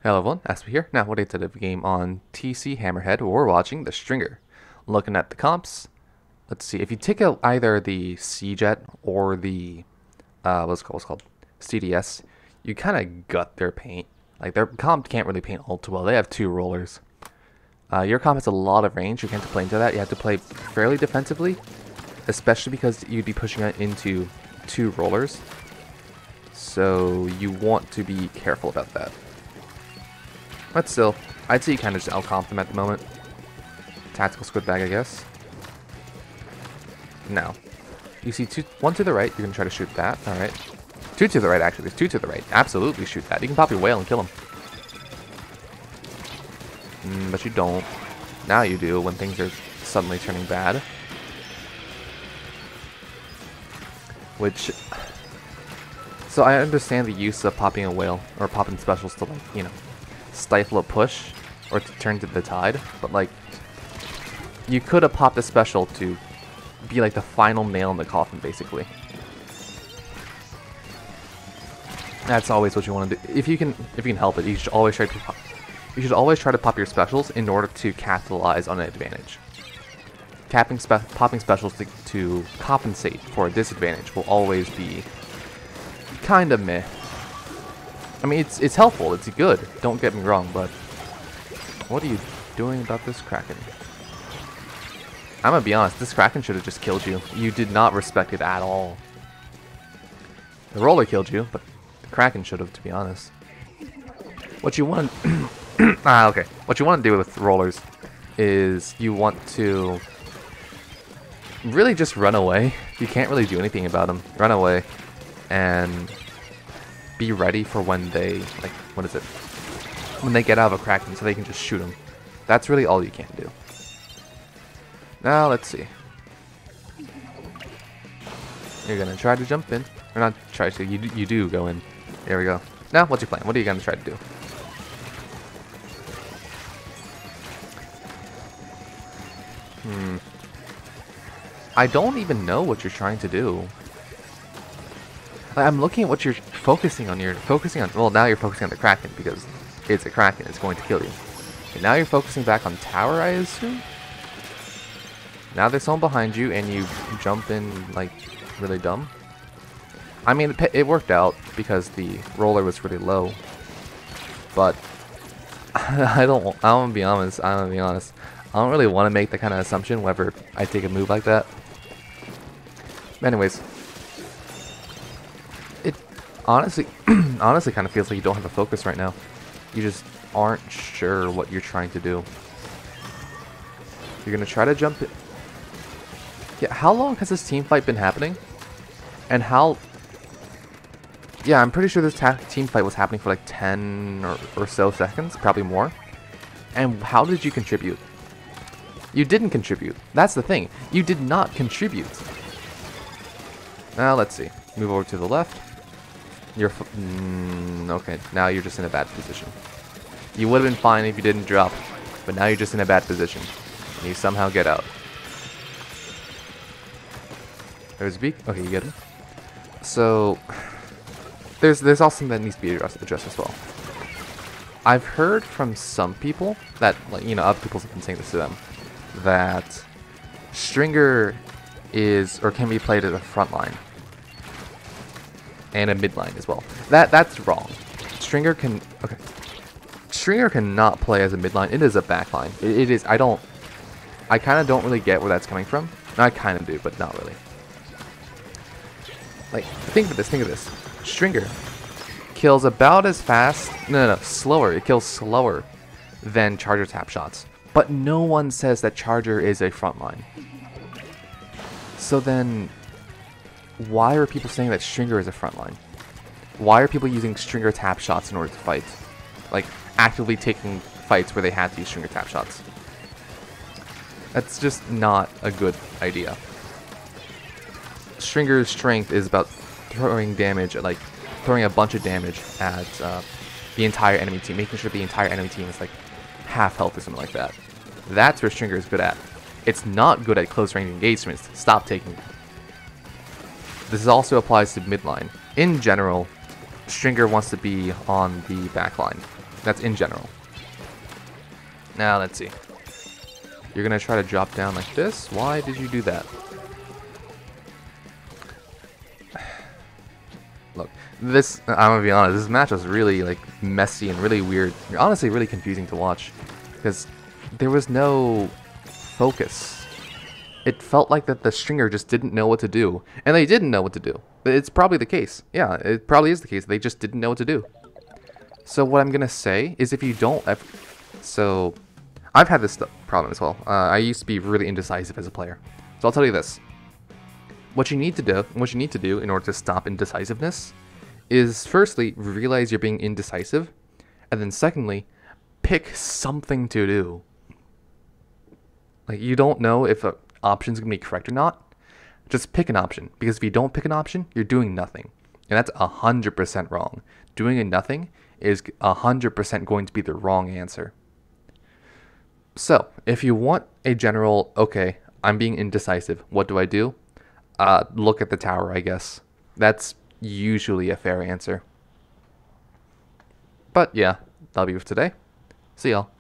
Hello everyone, Espurr here. Now, what a tentative game on TC Hammerhead, we're watching the Stringer. Looking at the comps, let's see, if you take out either the C-Jet or the, what's it called, CDS, you kind of gut their paint. Like, their comp can't really paint all too well. They have two rollers. Your comp has a lot of range. You can't play into that. You have to play fairly defensively, especially because you'd be pushing it into two rollers. So you want to be careful about that. But still, I'd say you kind of just outcomp them at the moment. Tactical squid bag, I guess. Now, you see one to the right. You're going to try to shoot that. Alright. Two to the right, actually. There's two to the right. Absolutely shoot that. You can pop your whale and kill him. But you don't. Now you do when things are suddenly turning bad. Which... So I understand the use of popping a whale, or popping specials to, like, you know, stifle a push or to turn to the tide, but like you could have popped a special to be like the final nail in the coffin, basically. That's always what you want to do. If you can help it, you should always try to pop your specials in order to capitalize on an advantage. Popping specials to compensate for a disadvantage will always be kind of meh. I mean, it's helpful, it's good, don't get me wrong, but what are you doing about this Kraken? I'm gonna be honest, this Kraken should have just killed you. You did not respect it at all. The roller killed you, but the Kraken should have, to be honest. What you want okay. What you want to do with rollers is you want to really just run away. You can't really do anything about them. Run away and be ready for when they, like, what is it? When they get out of a Kraken, so they can just shoot them. That's really all you can do. Now, let's see. You're gonna try to jump in. Or not try to, you do go in. There we go. Now, what's your plan? What are you gonna try to do? I don't even know what you're trying to do. I'm looking at what you're focusing on. Well, now you're focusing on the Kraken because it's a Kraken. It's going to kill you. Okay, now you're focusing back on tower, I assume? Now there's someone behind you and you jump in like really dumb. I mean, it worked out because the roller was really low. But I'm gonna be honest. I don't really want to make that kind of assumption whenever I take a move like that. Anyways. Honestly kind of feels like you don't have a focus right now. You just aren't sure what you're trying to do. You're gonna try to jump it. Yeah, how long has this team fight been happening? And how... Yeah, I'm pretty sure this team fight was happening for like 10 or so seconds, probably more. And how did you contribute? You didn't contribute. That's the thing. You did not contribute. Now, let's see. Move over to the left. Okay, now you're just in a bad position. You would have been fine if you didn't drop, but now you're just in a bad position. And you somehow get out. There's a beak. Okay, you get him. So, there's also something that needs to be addressed as well. I've heard from some people that, like, you know, other people have been saying this to them, that Stringer is, or can be played as a front line. And a mid line as well. That's wrong. Stringer cannot play as a mid line. It is a back line. It is. I kind of don't really get where that's coming from. No, I kind of do, but not really. Like, think of this. Stringer kills about as fast. No, slower. It kills slower than Charger tap shots. But no one says that Charger is a front line. So then, why are people saying that Stringer is a front line? Why are people using Stringer tap shots in order to fight? Like, actively taking fights where they had to use Stringer tap shots. That's just not a good idea. Stringer's strength is about throwing damage, like, throwing a bunch of damage at the entire enemy team, making sure the entire enemy team is, like, half health or something like that. That's where Stringer is good at. It's not good at close range engagements. Stop taking them. This also applies to midline. In general, Stringer wants to be on the back line. That's in general. Now, let's see. You're going to try to drop down like this. Why did you do that? Look, this, I'm going to be honest, this match was really like messy and really weird. Honestly, really confusing to watch. Because there was no focus. It felt like that the stringer just didn't know what to do. And they didn't know what to do. It's probably the case. Yeah, it probably is the case. They just didn't know what to do. So what I'm going to say is if you don't... So, I've had this problem as well. I used to be really indecisive as a player. So I'll tell you this. What you need to do in order to stop indecisiveness is firstly, realize you're being indecisive. And then secondly, pick something to do. Like, you don't know if an option's going to be correct or not. Just pick an option. Because if you don't pick an option, you're doing nothing. And that's 100% wrong. Doing a nothing is 100% going to be the wrong answer. So, if you want a general, okay, I'm being indecisive, what do I do? Look at the tower, I guess. That's usually a fair answer. But yeah, that'll be it for today. See y'all.